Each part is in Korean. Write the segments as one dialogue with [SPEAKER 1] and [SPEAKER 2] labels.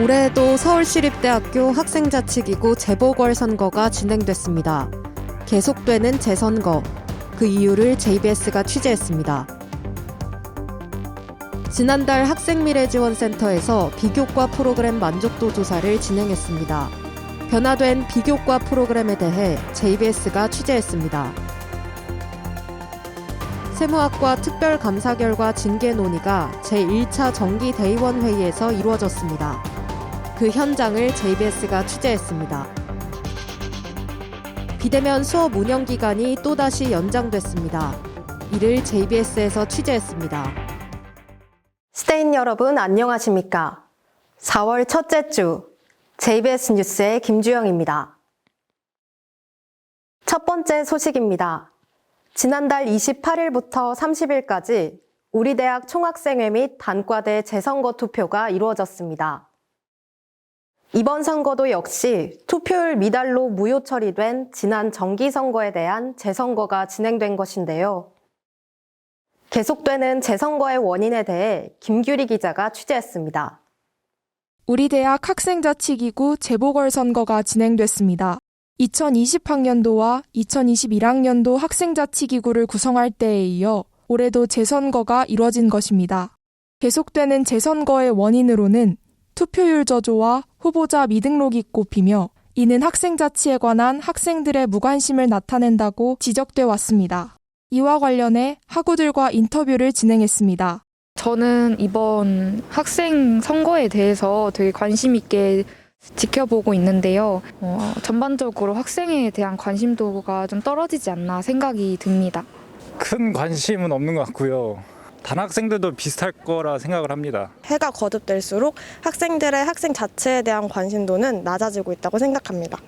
[SPEAKER 1] 올해에도 서울시립대학교 학생자치기구 재보궐선거가 진행됐습니다. 계속되는 재선거, 그 이유를 JBS가 취재했습니다. 지난달 학생미래지원센터에서 비교과 프로그램 만족도 조사를 진행했습니다. 변화된 비교과 프로그램에 대해 JBS가 취재했습니다. 세무학과 특별감사 결과 징계 논의가 제1차 정기대의원 회의에서 이루어졌습니다. 그 현장을 JBS가 취재했습니다. 비대면 수업 운영 기간이 또다시 연장됐습니다. 이를 JBS에서 취재했습니다.
[SPEAKER 2] 스테인 여러분 안녕하십니까? 4월 첫째 주 JBS 뉴스의 김주영입니다. 첫 번째 소식입니다. 지난달 28일부터 30일까지 우리 대학 총학생회 및 단과대 재선거 투표가 이루어졌습니다. 이번 선거도 역시 투표율 미달로 무효 처리된 지난 정기선거에 대한 재선거가 진행된 것인데요. 계속되는 재선거의 원인에 대해 김규리 기자가 취재했습니다.
[SPEAKER 3] 우리 대학 학생자치기구 재보궐선거가 진행됐습니다. 2020학년도와 2021학년도 학생자치기구를 구성할 때에 이어 올해도 재선거가 이뤄진 것입니다. 계속되는 재선거의 원인으로는 투표율 저조와 후보자 미등록이 꼽히며 이는 학생자치에 관한 학생들의 무관심을 나타낸다고 지적돼 왔습니다. 이와 관련해 학우들과 인터뷰를 진행했습니다.
[SPEAKER 4] 저는 이번 학생 선거에 대해서 되게 관심 있게 지켜보고 있는데요. 전반적으로 학생에 대한 관심도가 좀 떨어지지 않나 생각이 듭니다.
[SPEAKER 5] 큰 관심은 없는 것 같고요. 단학생들도 비슷할 거라 생각을 합니다.
[SPEAKER 6] 해가 거듭될수록 학생들의 학생 자체에 대한 관심도는 낮아지고 있다고 생각합니다.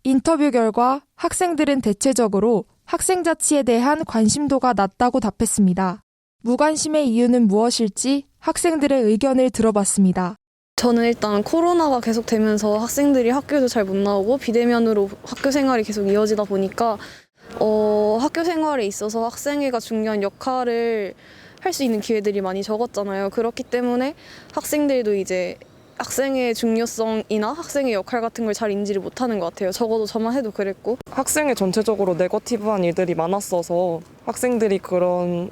[SPEAKER 3] 인터뷰 결과 학생들은 대체적으로 학생 자치에 대한 관심도가 낮다고 답했습니다. 무관심의 이유는 무엇일지 학생들의 의견을 들어봤습니다.
[SPEAKER 7] 저는 일단 코로나가 계속되면서 학생들이 학교도 잘 못 나오고 비대면으로 학교 생활이 계속 이어지다 보니까 학교 생활에 있어서 학생회가 중요한 역할을 할 수 있는 기회들이 많이 적었잖아요. 그렇기 때문에 학생들도 이제 학생의 중요성이나 학생의 역할 같은 걸 잘 인지를 못하는 것 같아요. 적어도 저만 해도 그랬고.
[SPEAKER 6] 학생회 전체적으로 네거티브한 일들이 많았어서 학생들이 그런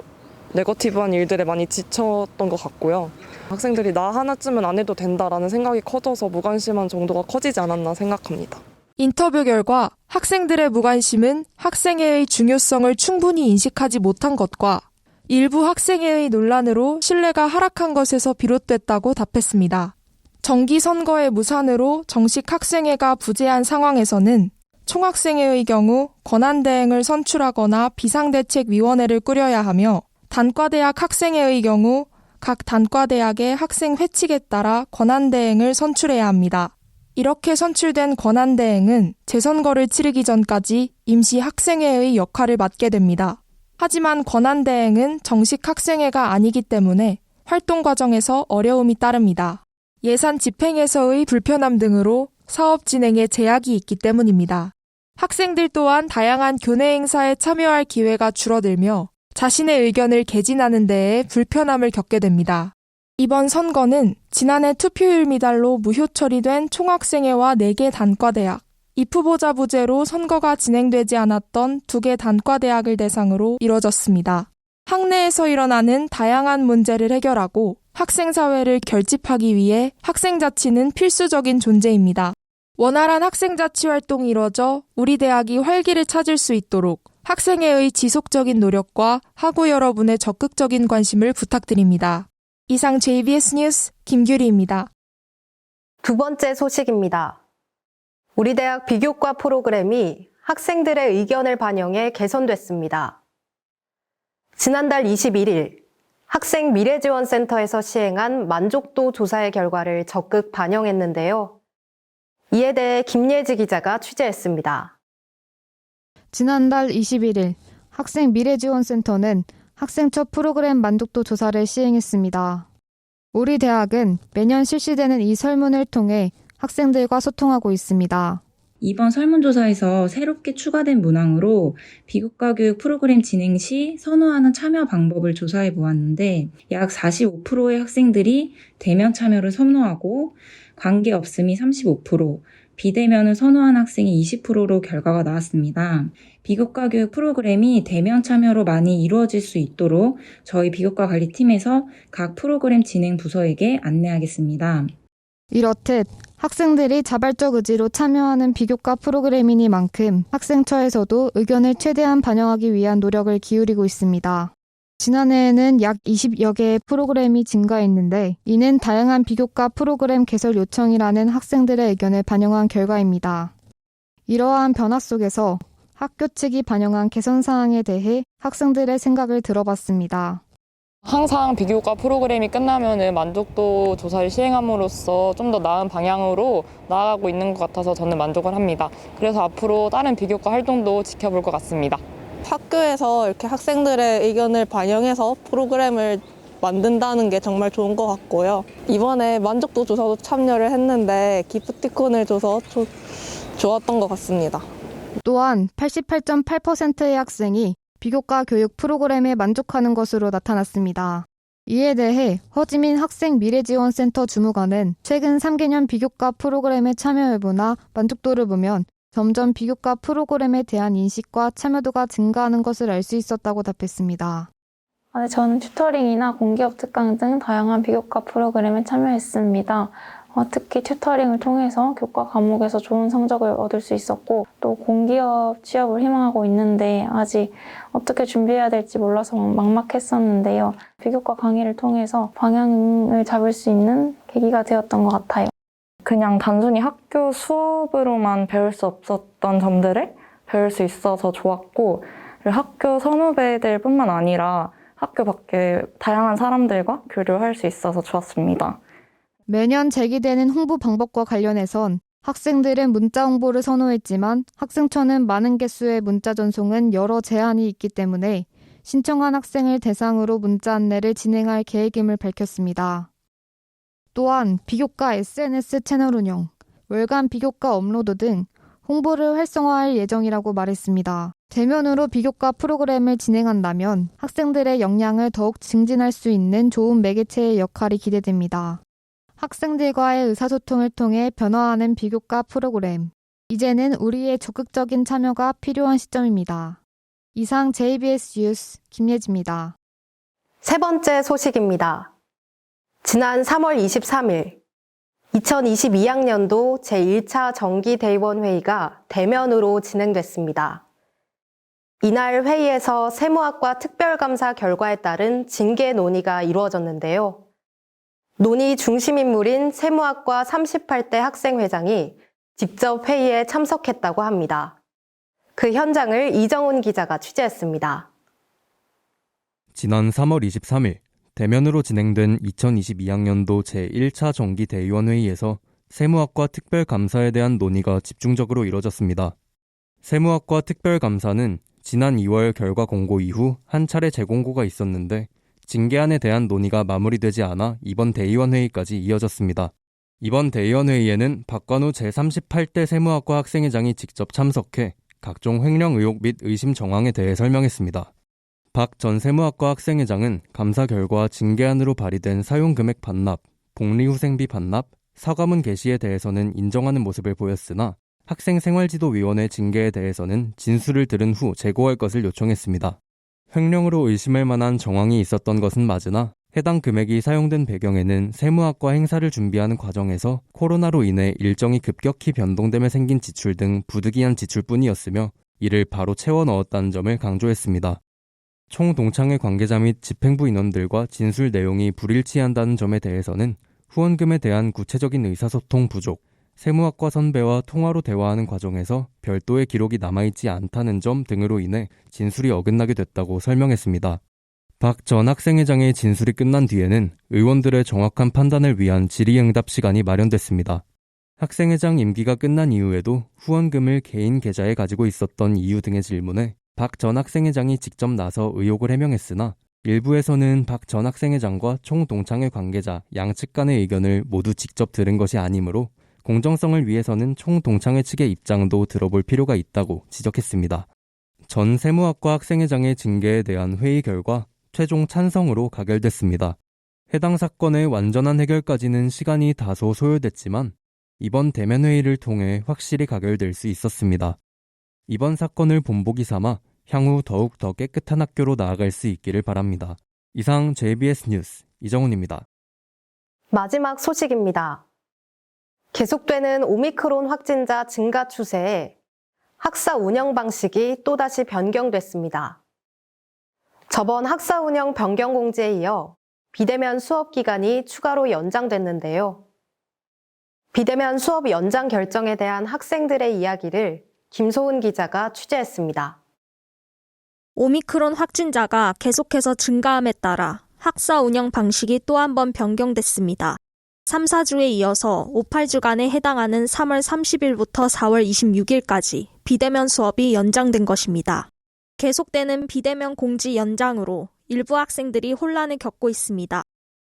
[SPEAKER 6] 네거티브한 일들에 많이 지쳤던 것 같고요. 학생들이 나 하나쯤은 안 해도 된다라는 생각이 커져서 무관심한 정도가 커지지 않았나 생각합니다.
[SPEAKER 3] 인터뷰 결과 학생들의 무관심은 학생회의 중요성을 충분히 인식하지 못한 것과 일부 학생회의 논란으로 신뢰가 하락한 것에서 비롯됐다고 답했습니다. 정기 선거의 무산으로 정식 학생회가 부재한 상황에서는 총학생회의 경우 권한대행을 선출하거나 비상대책위원회를 꾸려야 하며 단과대학 학생회의 경우 각 단과대학의 학생 회칙에 따라 권한대행을 선출해야 합니다. 이렇게 선출된 권한대행은 재선거를 치르기 전까지 임시 학생회의 역할을 맡게 됩니다. 하지만 권한대행은 정식 학생회가 아니기 때문에 활동 과정에서 어려움이 따릅니다. 예산 집행에서의 불편함 등으로 사업 진행에 제약이 있기 때문입니다. 학생들 또한 다양한 교내 행사에 참여할 기회가 줄어들며 자신의 의견을 개진하는 데에 불편함을 겪게 됩니다. 이번 선거는 지난해 투표율 미달로 무효 처리된 총학생회와 4개 단과대학, 입후보자 부재로 선거가 진행되지 않았던 2개 단과대학을 대상으로 이뤄졌습니다. 학내에서 일어나는 다양한 문제를 해결하고 학생사회를 결집하기 위해 학생자치는 필수적인 존재입니다. 원활한 학생자치 활동이 이뤄져 우리 대학이 활기를 찾을 수 있도록 학생회의 지속적인 노력과 학우 여러분의 적극적인 관심을 부탁드립니다. 이상 JBS 뉴스 김규리입니다.
[SPEAKER 2] 두 번째 소식입니다. 우리 대학 비교과 프로그램이 학생들의 의견을 반영해 개선됐습니다. 지난달 21일 학생미래지원센터에서 시행한 만족도 조사의 결과를 적극 반영했는데요. 이에 대해 김예지 기자가 취재했습니다.
[SPEAKER 8] 지난달 21일 학생미래지원센터는 학생 첫 프로그램 만족도 조사를 시행했습니다. 우리 대학은 매년 실시되는 이 설문을 통해 학생들과 소통하고 있습니다.
[SPEAKER 9] 이번 설문조사에서 새롭게 추가된 문항으로 비교과 교육 프로그램 진행 시 선호하는 참여 방법을 조사해 보았는데 약 45%의 학생들이 대면 참여를 선호하고 관계없음이 35%, 비대면을 선호한 학생이 20%로 결과가 나왔습니다. 비교과 교육 프로그램이 대면 참여로 많이 이루어질 수 있도록 저희 비교과 관리팀에서 각 프로그램 진행 부서에게 안내하겠습니다.
[SPEAKER 8] 이렇듯 학생들이 자발적 의지로 참여하는 비교과 프로그램이니만큼 학생처에서도 의견을 최대한 반영하기 위한 노력을 기울이고 있습니다. 지난해에는 약 20여 개의 프로그램이 증가했는데 이는 다양한 비교과 프로그램 개설 요청이라는 학생들의 의견을 반영한 결과입니다. 이러한 변화 속에서 학교 측이 반영한 개선 사항에 대해 학생들의 생각을 들어봤습니다.
[SPEAKER 6] 항상 비교과 프로그램이 끝나면은 만족도 조사를 시행함으로써 좀 더 나은 방향으로 나아가고 있는 것 같아서 저는 만족을 합니다. 그래서 앞으로 다른 비교과 활동도 지켜볼 것 같습니다.
[SPEAKER 10] 학교에서 이렇게 학생들의 의견을 반영해서 프로그램을 만든다는 게 정말 좋은 것 같고요. 이번에 만족도 조사도 참여를 했는데 기프티콘을 줘서 좋았던 것 같습니다.
[SPEAKER 8] 또한 88.8%의 학생이 비교과 교육 프로그램에 만족하는 것으로 나타났습니다. 이에 대해 허지민 학생미래지원센터 주무관은 최근 3개년 비교과 프로그램의 참여 여부나 만족도를 보면 점점 비교과 프로그램에 대한 인식과 참여도가 증가하는 것을 알 수 있었다고 답했습니다.
[SPEAKER 11] 저는 튜터링이나 공기업 특강 등 다양한 비교과 프로그램에 참여했습니다. 특히 튜터링을 통해서 교과 과목에서 좋은 성적을 얻을 수 있었고 또 공기업 취업을 희망하고 있는데 아직 어떻게 준비해야 될지 몰라서 막막했었는데요. 비교과 강의를 통해서 방향을 잡을 수 있는 계기가 되었던 것 같아요.
[SPEAKER 12] 그냥 단순히 학교 수업으로만 배울 수 없었던 점들을 배울 수 있어서 좋았고 학교 선후배들뿐만 아니라 학교 밖에 다양한 사람들과 교류할 수 있어서 좋았습니다.
[SPEAKER 8] 매년 제기되는 홍보 방법과 관련해선 학생들은 문자 홍보를 선호했지만 학생처는 많은 개수의 문자 전송은 여러 제한이 있기 때문에 신청한 학생을 대상으로 문자 안내를 진행할 계획임을 밝혔습니다. 또한 비교과 SNS 채널 운영, 월간 비교과 업로드 등 홍보를 활성화할 예정이라고 말했습니다. 대면으로 비교과 프로그램을 진행한다면 학생들의 역량을 더욱 증진할 수 있는 좋은 매개체의 역할이 기대됩니다. 학생들과의 의사소통을 통해 변화하는 비교과 프로그램. 이제는 우리의 적극적인 참여가 필요한 시점입니다. 이상 JBS 뉴스 김예지입니다.
[SPEAKER 2] 세 번째 소식입니다. 지난 3월 23일 2022학년도 제1차 정기대의원 회의가 대면으로 진행됐습니다. 이날 회의에서 세무학과 특별감사 결과에 따른 징계 논의가 이루어졌는데요. 논의 중심 인물인 세무학과 38대 학생회장이 직접 회의에 참석했다고 합니다. 그 현장을 이정훈 기자가 취재했습니다.
[SPEAKER 13] 지난 3월 23일 대면으로 진행된 2022학년도 제1차 정기대의원 회의에서 세무학과 특별감사에 대한 논의가 집중적으로 이뤄졌습니다. 세무학과 특별감사는 지난 2월 결과 공고 이후 한 차례 재공고가 있었는데 징계안에 대한 논의가 마무리되지 않아 이번 대의원 회의까지 이어졌습니다. 이번 대의원 회의에는 박관우 제38대 세무학과 학생회장이 직접 참석해 각종 횡령 의혹 및 의심 정황에 대해 설명했습니다. 박 전 세무학과 학생회장은 감사 결과 징계안으로 발의된 사용금액 반납, 복리후생비 반납, 사과문 게시에 대해서는 인정하는 모습을 보였으나 학생생활지도위원회 징계에 대해서는 진술을 들은 후 재고할 것을 요청했습니다. 횡령으로 의심할 만한 정황이 있었던 것은 맞으나 해당 금액이 사용된 배경에는 세무학과 행사를 준비하는 과정에서 코로나로 인해 일정이 급격히 변동되며 생긴 지출 등 부득이한 지출뿐이었으며 이를 바로 채워 넣었다는 점을 강조했습니다. 총 동창회 관계자 및 집행부 인원들과 진술 내용이 불일치한다는 점에 대해서는 후원금에 대한 구체적인 의사소통 부족, 세무학과 선배와 통화로 대화하는 과정에서 별도의 기록이 남아있지 않다는 점 등으로 인해 진술이 어긋나게 됐다고 설명했습니다. 박 전 학생회장의 진술이 끝난 뒤에는 의원들의 정확한 판단을 위한 질의응답 시간이 마련됐습니다. 학생회장 임기가 끝난 이후에도 후원금을 개인 계좌에 가지고 있었던 이유 등의 질문에 박 전 학생회장이 직접 나서 의혹을 해명했으나 일부에서는 박 전 학생회장과 총 동창회 관계자 양측 간의 의견을 모두 직접 들은 것이 아니므로 공정성을 위해서는 총동창회 측의 입장도 들어볼 필요가 있다고 지적했습니다. 전 세무학과 학생회장의 징계에 대한 회의 결과 최종 찬성으로 가결됐습니다. 해당 사건의 완전한 해결까지는 시간이 다소 소요됐지만 이번 대면회의를 통해 확실히 가결될 수 있었습니다. 이번 사건을 본보기 삼아 향후 더욱 더 깨끗한 학교로 나아갈 수 있기를 바랍니다. 이상 JBS 뉴스 이정훈입니다.
[SPEAKER 2] 마지막 소식입니다. 계속되는 오미크론 확진자 증가 추세에 학사 운영 방식이 또다시 변경됐습니다. 저번 학사 운영 변경 공지에 이어 비대면 수업 기간이 추가로 연장됐는데요. 비대면 수업 연장 결정에 대한 학생들의 이야기를 김소은 기자가 취재했습니다.
[SPEAKER 14] 오미크론 확진자가 계속해서 증가함에 따라 학사 운영 방식이 또 한 번 변경됐습니다. 3, 4주에 이어서 5, 8주간에 해당하는 3월 30일부터 4월 26일까지 비대면 수업이 연장된 것입니다. 계속되는 비대면 공지 연장으로 일부 학생들이 혼란을 겪고 있습니다.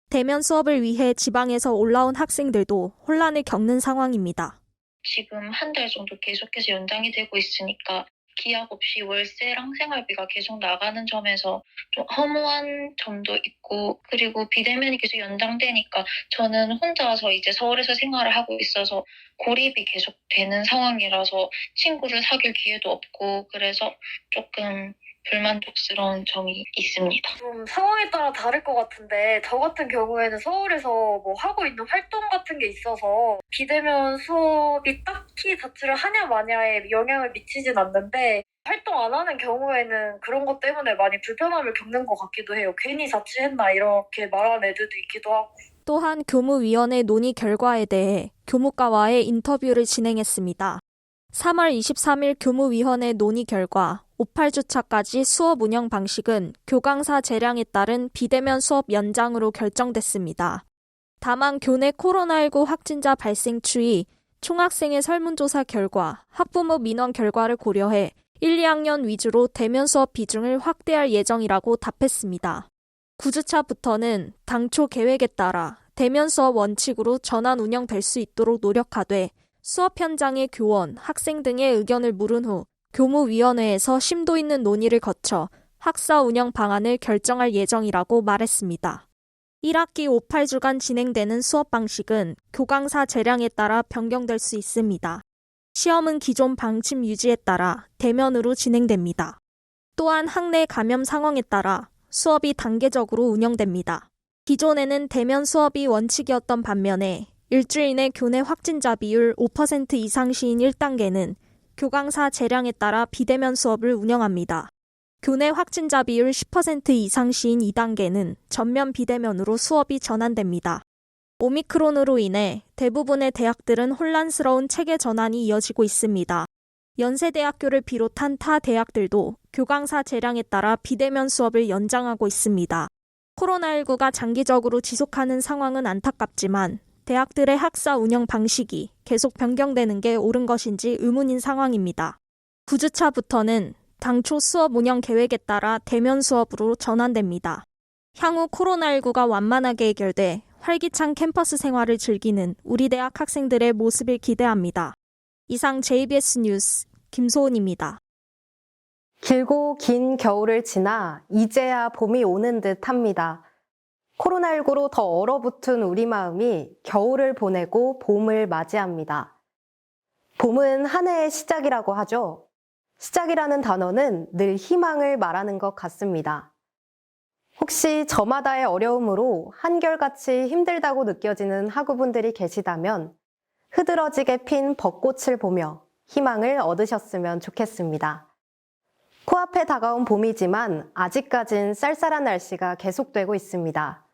[SPEAKER 14] 대면 수업을 위해 지방에서 올라온 학생들도 혼란을 겪는 상황입니다.
[SPEAKER 15] 지금 한 달 정도 계속해서 연장이 되고 있으니까 기약 없이 월세랑 생활비가 계속 나가는 점에서 좀 허무한 점도 있고, 그리고 비대면이 계속 연장되니까 저는 혼자서 이제 서울에서 생활을 하고 있어서 고립이 계속 되는 상황이라서 친구를 사귈 기회도 없고, 그래서 조금 불만족스러운 점이 있습니다.
[SPEAKER 16] 좀 상황에 따라 다를 것 같은데, 저 같은 경우에는 서울에서 뭐 하고 있는 활동 같은 게 있어서 비대면 수업이 딱히 자취를 하냐 마냐에 영향을 미치진 않는데, 활동 안 하는 경우에는 그런 것 때문에 많이 불편함을 겪는 것 같기도 해요. 괜히 자취했나 이렇게 말하는 애들도 있기도 하고.
[SPEAKER 14] 또한 교무위원회 논의 결과에 대해 교무과와의 인터뷰를 진행했습니다. 3월 23일 교무위원회 논의 결과 5, 8주차까지 수업 운영 방식은 교강사 재량에 따른 비대면 수업 연장으로 결정됐습니다. 다만 교내 코로나19 확진자 발생 추이, 총학생의 설문조사 결과, 학부모 민원 결과를 고려해 1, 2학년 위주로 대면 수업 비중을 확대할 예정이라고 답했습니다. 9주차부터는 당초 계획에 따라 대면 수업 원칙으로 전환 운영될 수 있도록 노력하되 수업 현장의 교원, 학생 등의 의견을 물은 후 교무위원회에서 심도 있는 논의를 거쳐 학사 운영 방안을 결정할 예정이라고 말했습니다. 1학기 5, 8주간 진행되는 수업 방식은 교강사 재량에 따라 변경될 수 있습니다. 시험은 기존 방침 유지에 따라 대면으로 진행됩니다. 또한 학내 감염 상황에 따라 수업이 단계적으로 운영됩니다. 기존에는 대면 수업이 원칙이었던 반면에 일주일 내 교내 확진자 비율 5% 이상 시인 1단계는 교강사 재량에 따라 비대면 수업을 운영합니다. 교내 확진자 비율 10% 이상 시인 2단계는 전면 비대면으로 수업이 전환됩니다. 오미크론으로 인해 대부분의 대학들은 혼란스러운 체계 전환이 이어지고 있습니다. 연세대학교를 비롯한 타 대학들도 교강사 재량에 따라 비대면 수업을 연장하고 있습니다. 코로나19가 장기적으로 지속하는 상황은 안타깝지만 대학들의 학사 운영 방식이 계속 변경되는 게 옳은 것인지 의문인 상황입니다. 9주차부터는 당초 수업 운영 계획에 따라 대면 수업으로 전환됩니다. 향후 코로나19가 완만하게 해결돼 활기찬 캠퍼스 생활을 즐기는 우리 대학 학생들의 모습을 기대합니다. 이상 JBS 뉴스 김소은입니다.
[SPEAKER 2] 길고 긴 겨울을 지나 이제야 봄이 오는 듯 합니다. 코로나19로 더 얼어붙은 우리 마음이 겨울을 보내고 봄을 맞이합니다. 봄은 한 해의 시작이라고 하죠. 시작이라는 단어는 늘 희망을 말하는 것 같습니다. 혹시 저마다의 어려움으로 한결같이 힘들다고 느껴지는 학우분들이 계시다면 흐드러지게 핀 벚꽃을 보며 희망을 얻으셨으면 좋겠습니다. 코앞에 다가온 봄이지만 아직까진 쌀쌀한 날씨가 계속되고 있습니다.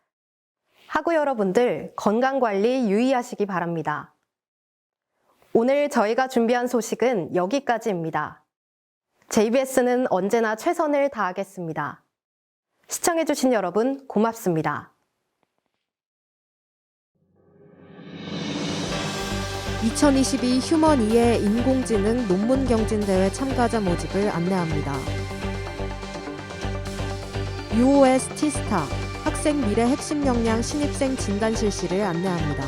[SPEAKER 2] 학우 여러분들 건강관리 유의하시기 바랍니다. 오늘 저희가 준비한 소식은 여기까지입니다. JBS는 언제나 최선을 다하겠습니다. 시청해주신 여러분 고맙습니다.
[SPEAKER 1] 2022 휴먼2의 인공지능 논문 경진대회 참가자 모집을 안내합니다. UOS T스타 학생 미래 핵심 역량 신입생 진단 실시를 안내합니다.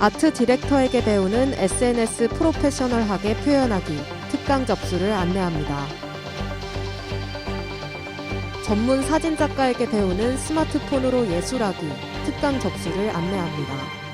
[SPEAKER 1] 아트 디렉터에게 배우는 SNS 프로페셔널하게 표현하기, 특강 접수를 안내합니다. 전문 사진작가에게 배우는 스마트폰으로 예술하기, 특강 접수를 안내합니다.